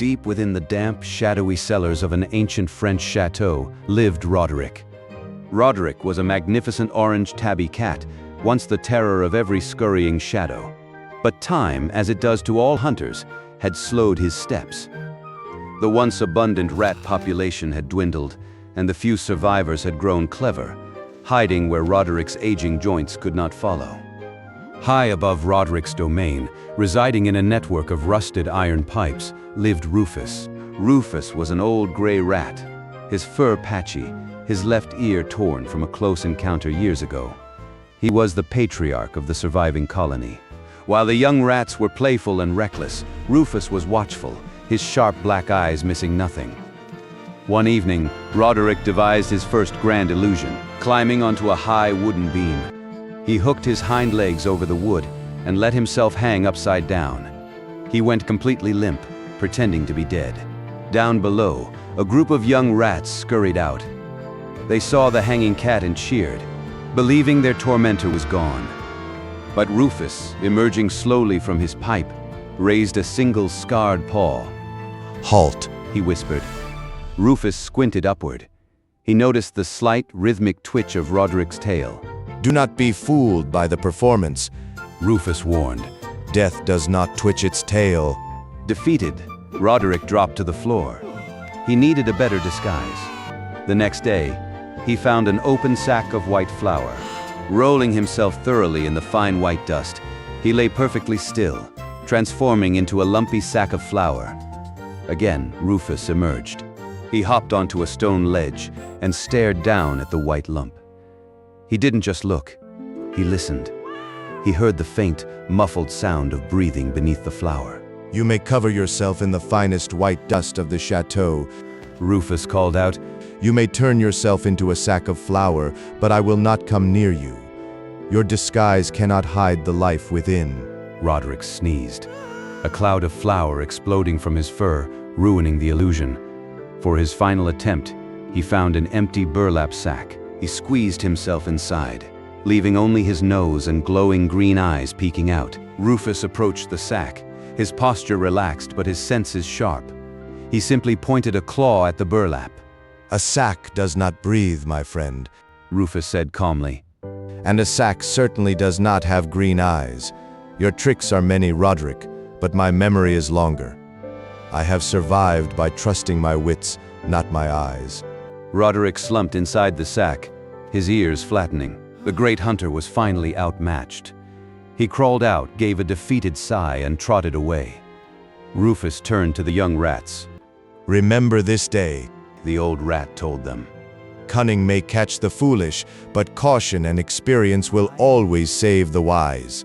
deep within the damp, shadowy cellars of an ancient French chateau lived Roderick. Roderick was a magnificent orange tabby cat, once the terror of every scurrying shadow. But time, as it does to all hunters, had slowed his steps. The once abundant rat population had dwindled, and the few survivors had grown clever, hiding where Roderick's aging joints could not follow. High above Roderick's domain, residing in a network of rusted iron pipes, lived Rufus. Rufus was an old gray rat, his fur patchy, his left ear torn from a close encounter years ago. He was the patriarch of the surviving colony. While the young rats were playful and reckless, Rufus was watchful, his sharp black eyes missing nothing. One evening, Roderick devised his first grand illusion, climbing onto a high wooden beam. He hooked his hind legs over the wood and let himself hang upside down. He went completely limp, pretending to be dead. Down below, a group of young rats scurried out. They saw the hanging cat and cheered, believing their tormentor was gone. But Rufus, emerging slowly from his pipe, raised a single scarred paw. "Halt," he whispered. Rufus squinted upward. He noticed the slight, rhythmic twitch of Roderick's tail. "Do not be fooled by the performance," Rufus warned. "Death does not twitch its tail." Defeated, Roderick dropped to the floor. He needed a better disguise. The next day, he found an open sack of white flour. Rolling himself thoroughly in the fine white dust, he lay perfectly still, transforming into a lumpy sack of flour. Again, Rufus emerged. He hopped onto a stone ledge and stared down at the white lump. He didn't just look, he listened. He heard the faint, muffled sound of breathing beneath the flour. "You may cover yourself in the finest white dust of the chateau," Rufus called out. "You may turn yourself into a sack of flour, but I will not come near you. Your disguise cannot hide the life within." Roderick sneezed, a cloud of flour exploding from his fur, ruining the illusion. For his final attempt, he found an empty burlap sack. He squeezed himself inside, leaving only his nose and glowing green eyes peeking out. Rufus approached the sack, his posture relaxed but his senses sharp. He simply pointed a claw at the burlap. "A sack does not breathe, my friend," Rufus said calmly. "And a sack certainly does not have green eyes. Your tricks are many, Roderick, but my memory is longer. I have survived by trusting my wits, not my eyes." Roderick slumped inside the sack, his ears flattening. The great hunter was finally outmatched. He crawled out, gave a defeated sigh, and trotted away. Rufus turned to the young rats. "Remember this day," the old rat told them. "Cunning may catch the foolish, but caution and experience will always save the wise."